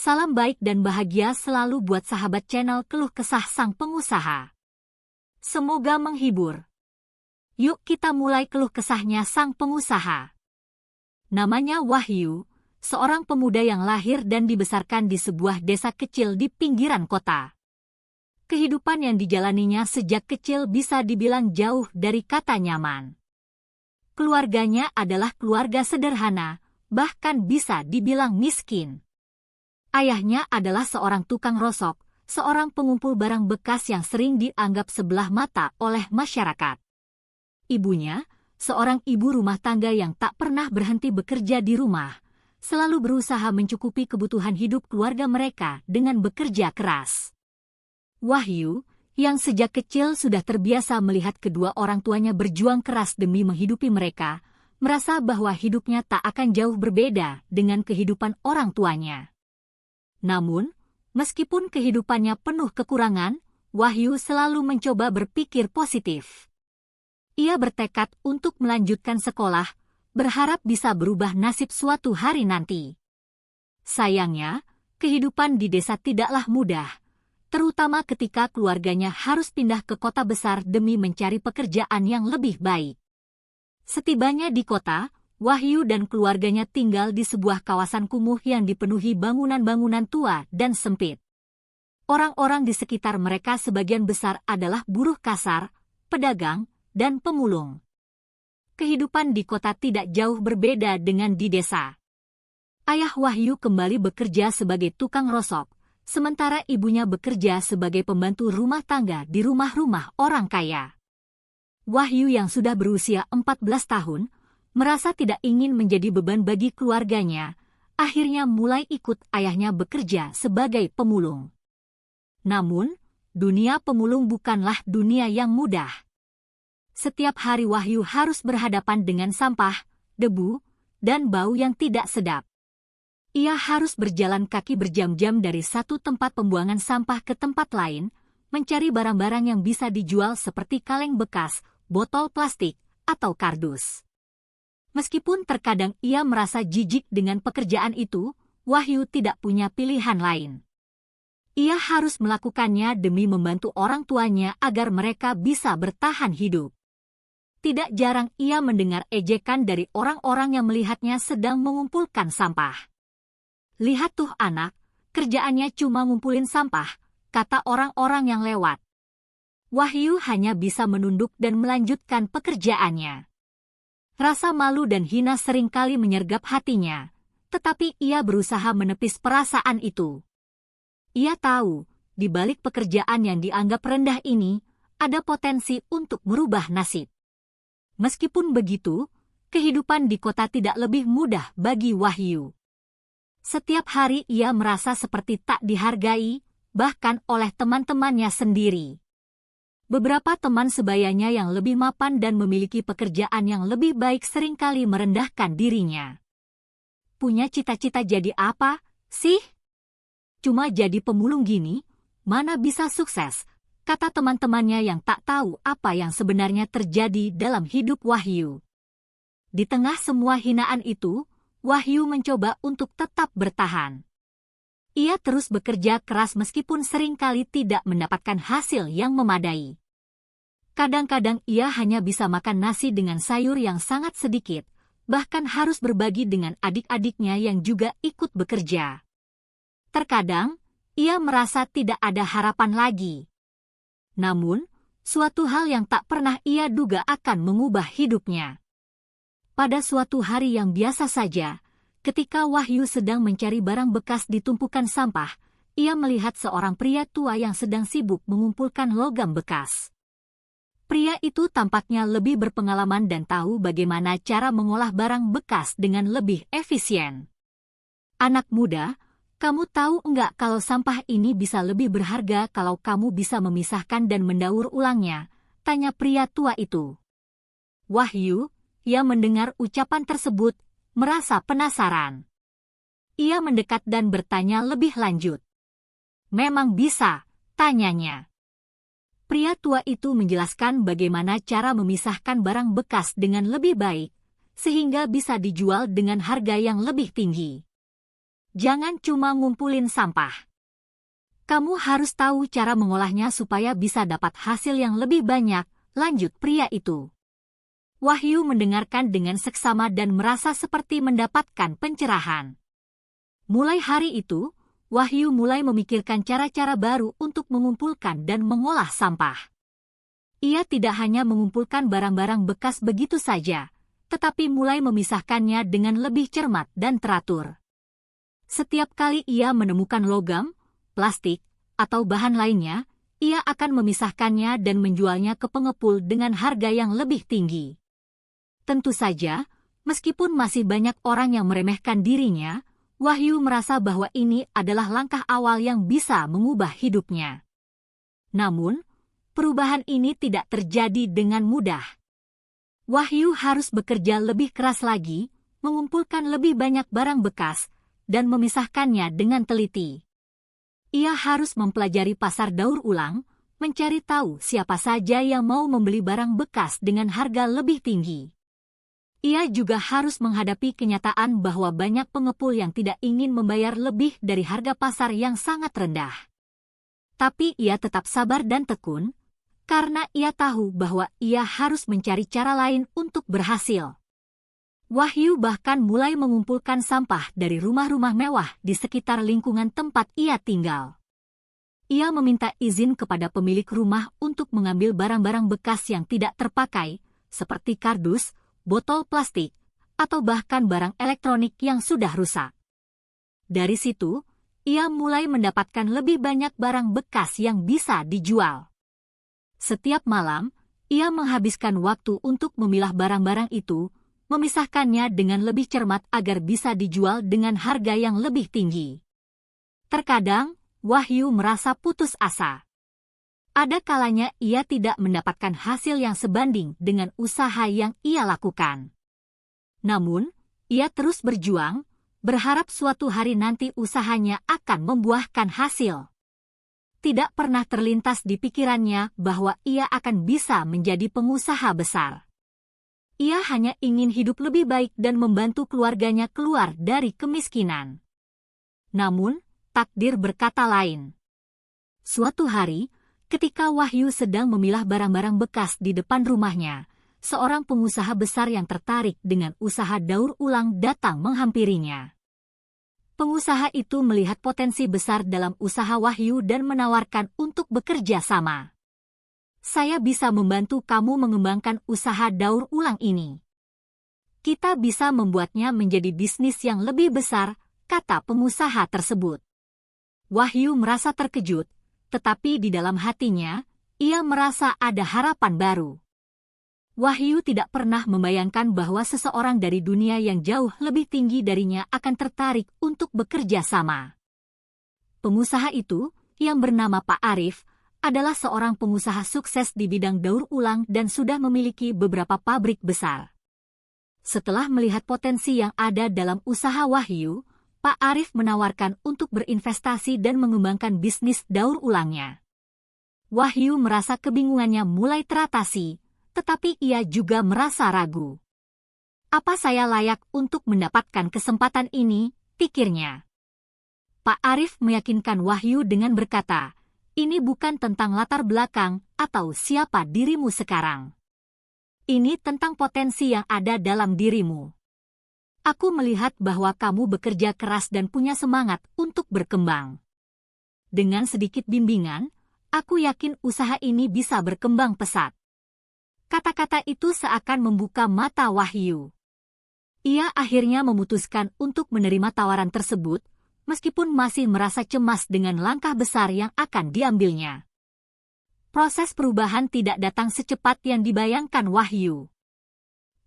Salam baik dan bahagia selalu buat sahabat channel Keluh Kesah Sang Pengusaha. Semoga menghibur. Yuk kita mulai keluh kesahnya sang pengusaha. Namanya Wahyu, seorang pemuda yang lahir dan dibesarkan di sebuah desa kecil di pinggiran kota. Kehidupan yang dijalaninya sejak kecil bisa dibilang jauh dari kata nyaman. Keluarganya adalah keluarga sederhana, bahkan bisa dibilang miskin. Ayahnya adalah seorang tukang rosok, seorang pengumpul barang bekas yang sering dianggap sebelah mata oleh masyarakat. Ibunya, seorang ibu rumah tangga yang tak pernah berhenti bekerja di rumah, selalu berusaha mencukupi kebutuhan hidup keluarga mereka dengan bekerja keras. Wahyu, yang sejak kecil sudah terbiasa melihat kedua orang tuanya berjuang keras demi menghidupi mereka, merasa bahwa hidupnya tak akan jauh berbeda dengan kehidupan orang tuanya. Namun, meskipun kehidupannya penuh kekurangan, Wahyu selalu mencoba berpikir positif. Ia bertekad untuk melanjutkan sekolah, berharap bisa berubah nasib suatu hari nanti. Sayangnya, kehidupan di desa tidaklah mudah, terutama ketika keluarganya harus pindah ke kota besar demi mencari pekerjaan yang lebih baik. Setibanya di kota, Wahyu dan keluarganya tinggal di sebuah kawasan kumuh yang dipenuhi bangunan-bangunan tua dan sempit. Orang-orang di sekitar mereka sebagian besar adalah buruh kasar, pedagang, dan pemulung. Kehidupan di kota tidak jauh berbeda dengan di desa. Ayah Wahyu kembali bekerja sebagai tukang rosok, sementara ibunya bekerja sebagai pembantu rumah tangga di rumah-rumah orang kaya. Wahyu yang sudah berusia 14 tahun, merasa tidak ingin menjadi beban bagi keluarganya, akhirnya mulai ikut ayahnya bekerja sebagai pemulung. Namun, dunia pemulung bukanlah dunia yang mudah. Setiap hari Wahyu harus berhadapan dengan sampah, debu, dan bau yang tidak sedap. Ia harus berjalan kaki berjam-jam dari satu tempat pembuangan sampah ke tempat lain, mencari barang-barang yang bisa dijual seperti kaleng bekas, botol plastik, atau kardus. Meskipun terkadang ia merasa jijik dengan pekerjaan itu, Wahyu tidak punya pilihan lain. Ia harus melakukannya demi membantu orang tuanya agar mereka bisa bertahan hidup. Tidak jarang ia mendengar ejekan dari orang-orang yang melihatnya sedang mengumpulkan sampah. "Lihat tuh anak, kerjaannya cuma ngumpulin sampah," kata orang-orang yang lewat. Wahyu hanya bisa menunduk dan melanjutkan pekerjaannya. Rasa malu dan hina seringkali menyergap hatinya, tetapi ia berusaha menepis perasaan itu. Ia tahu, di balik pekerjaan yang dianggap rendah ini, ada potensi untuk merubah nasib. Meskipun begitu, kehidupan di kota tidak lebih mudah bagi Wahyu. Setiap hari ia merasa seperti tak dihargai, bahkan oleh teman-temannya sendiri. Beberapa teman sebayanya yang lebih mapan dan memiliki pekerjaan yang lebih baik seringkali merendahkan dirinya. "Punya cita-cita jadi apa, sih? Cuma jadi pemulung gini, mana bisa sukses?" kata teman-temannya yang tak tahu apa yang sebenarnya terjadi dalam hidup Wahyu. Di tengah semua hinaan itu, Wahyu mencoba untuk tetap bertahan. Ia terus bekerja keras meskipun seringkali tidak mendapatkan hasil yang memadai. Kadang-kadang ia hanya bisa makan nasi dengan sayur yang sangat sedikit, bahkan harus berbagi dengan adik-adiknya yang juga ikut bekerja. Terkadang, ia merasa tidak ada harapan lagi. Namun, suatu hal yang tak pernah ia duga akan mengubah hidupnya. Pada suatu hari yang biasa saja, ketika Wahyu sedang mencari barang bekas di tumpukan sampah, ia melihat seorang pria tua yang sedang sibuk mengumpulkan logam bekas. Pria itu tampaknya lebih berpengalaman dan tahu bagaimana cara mengolah barang bekas dengan lebih efisien. "Anak muda, kamu tahu enggak kalau sampah ini bisa lebih berharga kalau kamu bisa memisahkan dan mendaur ulangnya?" tanya pria tua itu. Wahyu, yang mendengar ucapan tersebut, merasa penasaran. Ia mendekat dan bertanya lebih lanjut. "Memang bisa?" tanyanya. Pria tua itu menjelaskan bagaimana cara memisahkan barang bekas dengan lebih baik, sehingga bisa dijual dengan harga yang lebih tinggi. Jangan cuma ngumpulin sampah. Kamu harus tahu cara mengolahnya supaya bisa dapat hasil yang lebih banyak, lanjut pria itu. Wahyu mendengarkan dengan seksama dan merasa seperti mendapatkan pencerahan. Mulai hari itu, Wahyu mulai memikirkan cara-cara baru untuk mengumpulkan dan mengolah sampah. Ia tidak hanya mengumpulkan barang-barang bekas begitu saja, tetapi mulai memisahkannya dengan lebih cermat dan teratur. Setiap kali ia menemukan logam, plastik, atau bahan lainnya, ia akan memisahkannya dan menjualnya ke pengepul dengan harga yang lebih tinggi. Tentu saja, meskipun masih banyak orang yang meremehkan dirinya, Wahyu merasa bahwa ini adalah langkah awal yang bisa mengubah hidupnya. Namun, perubahan ini tidak terjadi dengan mudah. Wahyu harus bekerja lebih keras lagi, mengumpulkan lebih banyak barang bekas, dan memisahkannya dengan teliti. Ia harus mempelajari pasar daur ulang, mencari tahu siapa saja yang mau membeli barang bekas dengan harga lebih tinggi. Ia juga harus menghadapi kenyataan bahwa banyak pengepul yang tidak ingin membayar lebih dari harga pasar yang sangat rendah. Tapi ia tetap sabar dan tekun, karena ia tahu bahwa ia harus mencari cara lain untuk berhasil. Wahyu bahkan mulai mengumpulkan sampah dari rumah-rumah mewah di sekitar lingkungan tempat ia tinggal. Ia meminta izin kepada pemilik rumah untuk mengambil barang-barang bekas yang tidak terpakai, seperti kardus, botol plastik, atau bahkan barang elektronik yang sudah rusak. Dari situ, ia mulai mendapatkan lebih banyak barang bekas yang bisa dijual. Setiap malam, ia menghabiskan waktu untuk memilah barang-barang itu, memisahkannya dengan lebih cermat agar bisa dijual dengan harga yang lebih tinggi. Terkadang, Wahyu merasa putus asa. Ada kalanya ia tidak mendapatkan hasil yang sebanding dengan usaha yang ia lakukan. Namun, ia terus berjuang, berharap suatu hari nanti usahanya akan membuahkan hasil. Tidak pernah terlintas di pikirannya bahwa ia akan bisa menjadi pengusaha besar. Ia hanya ingin hidup lebih baik dan membantu keluarganya keluar dari kemiskinan. Namun, takdir berkata lain. Suatu hari, ketika Wahyu sedang memilah barang-barang bekas di depan rumahnya, seorang pengusaha besar yang tertarik dengan usaha daur ulang datang menghampirinya. Pengusaha itu melihat potensi besar dalam usaha Wahyu dan menawarkan untuk bekerja sama. Saya bisa membantu kamu mengembangkan usaha daur ulang ini. Kita bisa membuatnya menjadi bisnis yang lebih besar, kata pengusaha tersebut. Wahyu merasa terkejut, tetapi di dalam hatinya, ia merasa ada harapan baru. Wahyu tidak pernah membayangkan bahwa seseorang dari dunia yang jauh lebih tinggi darinya akan tertarik untuk bekerja sama. Pengusaha itu, yang bernama Pak Arif, adalah seorang pengusaha sukses di bidang daur ulang dan sudah memiliki beberapa pabrik besar. Setelah melihat potensi yang ada dalam usaha Wahyu, Pak Arif menawarkan untuk berinvestasi dan mengembangkan bisnis daur ulangnya. Wahyu merasa kebingungannya mulai teratasi, tetapi ia juga merasa ragu. Apa saya layak untuk mendapatkan kesempatan ini, pikirnya. Pak Arif meyakinkan Wahyu dengan berkata, ini bukan tentang latar belakang atau siapa dirimu sekarang. Ini tentang potensi yang ada dalam dirimu. Aku melihat bahwa kamu bekerja keras dan punya semangat untuk berkembang. Dengan sedikit bimbingan, aku yakin usaha ini bisa berkembang pesat. Kata-kata itu seakan membuka mata Wahyu. Ia akhirnya memutuskan untuk menerima tawaran tersebut, meskipun masih merasa cemas dengan langkah besar yang akan diambilnya. Proses perubahan tidak datang secepat yang dibayangkan Wahyu.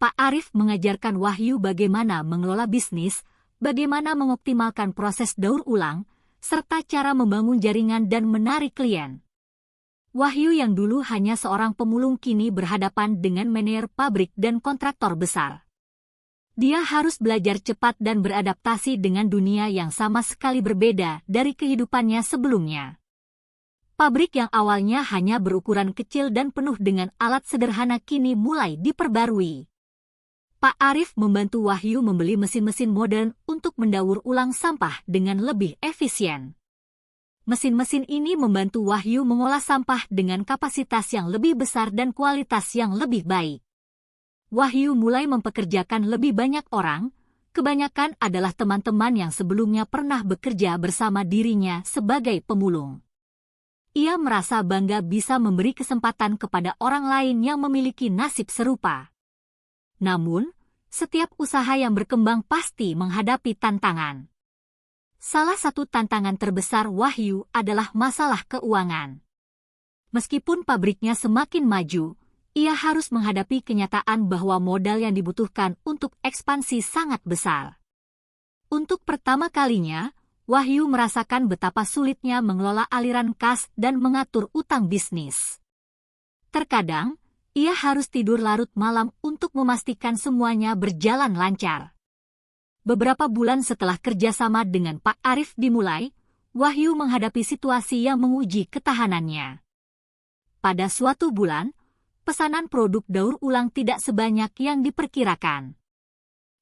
Pak Arif mengajarkan Wahyu bagaimana mengelola bisnis, bagaimana mengoptimalkan proses daur ulang, serta cara membangun jaringan dan menarik klien. Wahyu yang dulu hanya seorang pemulung kini berhadapan dengan manajer pabrik dan kontraktor besar. Dia harus belajar cepat dan beradaptasi dengan dunia yang sama sekali berbeda dari kehidupannya sebelumnya. Pabrik yang awalnya hanya berukuran kecil dan penuh dengan alat sederhana kini mulai diperbarui. Pak Arif membantu Wahyu membeli mesin-mesin modern untuk mendaur ulang sampah dengan lebih efisien. Mesin-mesin ini membantu Wahyu mengolah sampah dengan kapasitas yang lebih besar dan kualitas yang lebih baik. Wahyu mulai mempekerjakan lebih banyak orang, kebanyakan adalah teman-teman yang sebelumnya pernah bekerja bersama dirinya sebagai pemulung. Ia merasa bangga bisa memberi kesempatan kepada orang lain yang memiliki nasib serupa. Namun, setiap usaha yang berkembang pasti menghadapi tantangan. Salah satu tantangan terbesar Wahyu adalah masalah keuangan. Meskipun pabriknya semakin maju, ia harus menghadapi kenyataan bahwa modal yang dibutuhkan untuk ekspansi sangat besar. Untuk pertama kalinya, Wahyu merasakan betapa sulitnya mengelola aliran kas dan mengatur utang bisnis. Terkadang, ia harus tidur larut malam untuk memastikan semuanya berjalan lancar. Beberapa bulan setelah kerjasama dengan Pak Arif dimulai, Wahyu menghadapi situasi yang menguji ketahanannya. Pada suatu bulan, pesanan produk daur ulang tidak sebanyak yang diperkirakan.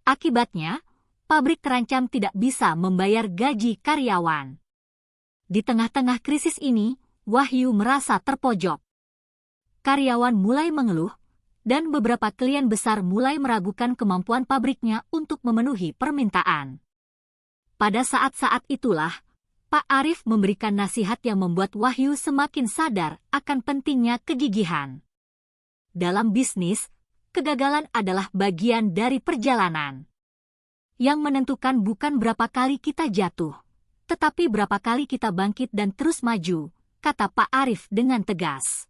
Akibatnya, pabrik terancam tidak bisa membayar gaji karyawan. Di tengah-tengah krisis ini, Wahyu merasa terpojok. Karyawan mulai mengeluh, dan beberapa klien besar mulai meragukan kemampuan pabriknya untuk memenuhi permintaan. Pada saat-saat itulah, Pak Arif memberikan nasihat yang membuat Wahyu semakin sadar akan pentingnya kegigihan. Dalam bisnis, kegagalan adalah bagian dari perjalanan. Yang menentukan bukan berapa kali kita jatuh, tetapi berapa kali kita bangkit dan terus maju, kata Pak Arif dengan tegas.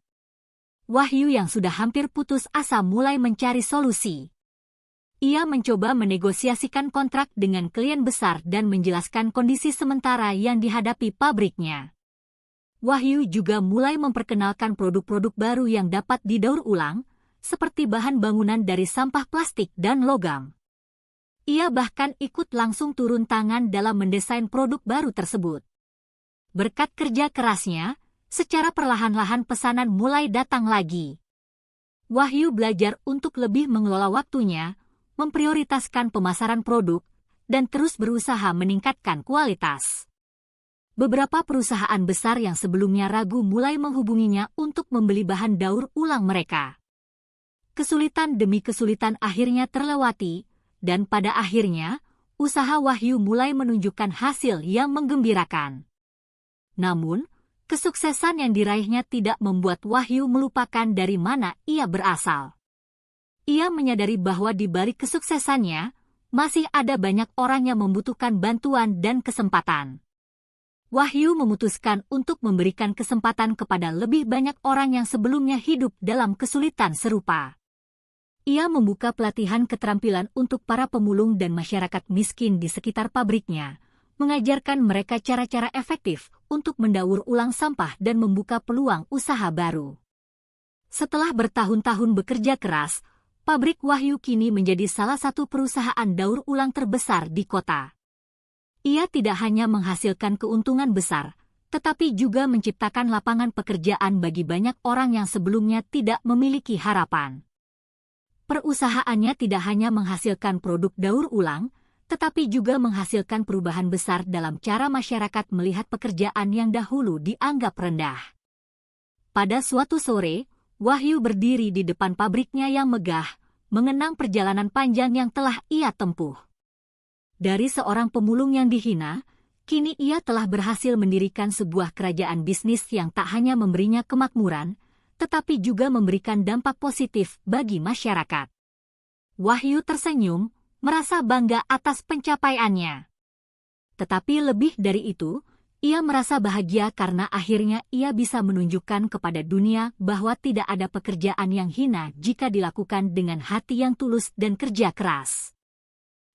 Wahyu yang sudah hampir putus asa mulai mencari solusi. Ia mencoba menegosiasikan kontrak dengan klien besar dan menjelaskan kondisi sementara yang dihadapi pabriknya. Wahyu juga mulai memperkenalkan produk-produk baru yang dapat didaur ulang, seperti bahan bangunan dari sampah plastik dan logam. Ia bahkan ikut langsung turun tangan dalam mendesain produk baru tersebut. Berkat kerja kerasnya, secara perlahan-lahan pesanan mulai datang lagi. Wahyu belajar untuk lebih mengelola waktunya, memprioritaskan pemasaran produk, dan terus berusaha meningkatkan kualitas. Beberapa perusahaan besar yang sebelumnya ragu mulai menghubunginya untuk membeli bahan daur ulang mereka. Kesulitan demi kesulitan akhirnya terlewati, dan pada akhirnya, usaha Wahyu mulai menunjukkan hasil yang menggembirakan. Namun, kesuksesan yang diraihnya tidak membuat Wahyu melupakan dari mana ia berasal. Ia menyadari bahwa di balik kesuksesannya, masih ada banyak orang yang membutuhkan bantuan dan kesempatan. Wahyu memutuskan untuk memberikan kesempatan kepada lebih banyak orang yang sebelumnya hidup dalam kesulitan serupa. Ia membuka pelatihan keterampilan untuk para pemulung dan masyarakat miskin di sekitar pabriknya, mengajarkan mereka cara-cara efektif untuk mendaur ulang sampah dan membuka peluang usaha baru. Setelah bertahun-tahun bekerja keras, pabrik Wahyu kini menjadi salah satu perusahaan daur ulang terbesar di kota. Ia tidak hanya menghasilkan keuntungan besar, tetapi juga menciptakan lapangan pekerjaan bagi banyak orang yang sebelumnya tidak memiliki harapan. Perusahaannya tidak hanya menghasilkan produk daur ulang, tetapi juga menghasilkan perubahan besar dalam cara masyarakat melihat pekerjaan yang dahulu dianggap rendah. Pada suatu sore, Wahyu berdiri di depan pabriknya yang megah, mengenang perjalanan panjang yang telah ia tempuh. Dari seorang pemulung yang dihina, kini ia telah berhasil mendirikan sebuah kerajaan bisnis yang tak hanya memberinya kemakmuran, tetapi juga memberikan dampak positif bagi masyarakat. Wahyu tersenyum, merasa bangga atas pencapaiannya. Tetapi lebih dari itu, ia merasa bahagia karena akhirnya ia bisa menunjukkan kepada dunia bahwa tidak ada pekerjaan yang hina jika dilakukan dengan hati yang tulus dan kerja keras.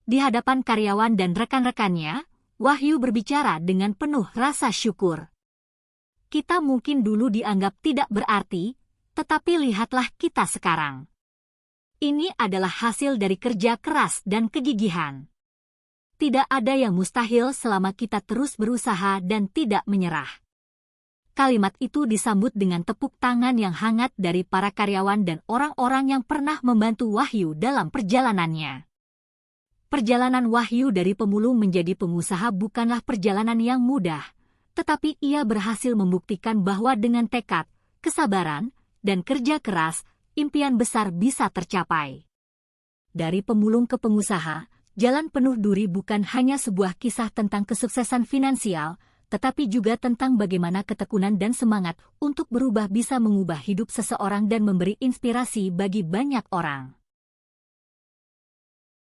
Di hadapan karyawan dan rekan-rekannya, Wahyu berbicara dengan penuh rasa syukur. Kita mungkin dulu dianggap tidak berarti, tetapi lihatlah kita sekarang. Ini adalah hasil dari kerja keras dan kegigihan. Tidak ada yang mustahil selama kita terus berusaha dan tidak menyerah. Kalimat itu disambut dengan tepuk tangan yang hangat dari para karyawan dan orang-orang yang pernah membantu Wahyu dalam perjalanannya. Perjalanan Wahyu dari pemulung menjadi pengusaha bukanlah perjalanan yang mudah, tetapi ia berhasil membuktikan bahwa dengan tekad, kesabaran, dan kerja keras, impian besar bisa tercapai. Dari pemulung ke pengusaha, Jalan Penuh Duri bukan hanya sebuah kisah tentang kesuksesan finansial, tetapi juga tentang bagaimana ketekunan dan semangat untuk berubah bisa mengubah hidup seseorang dan memberi inspirasi bagi banyak orang.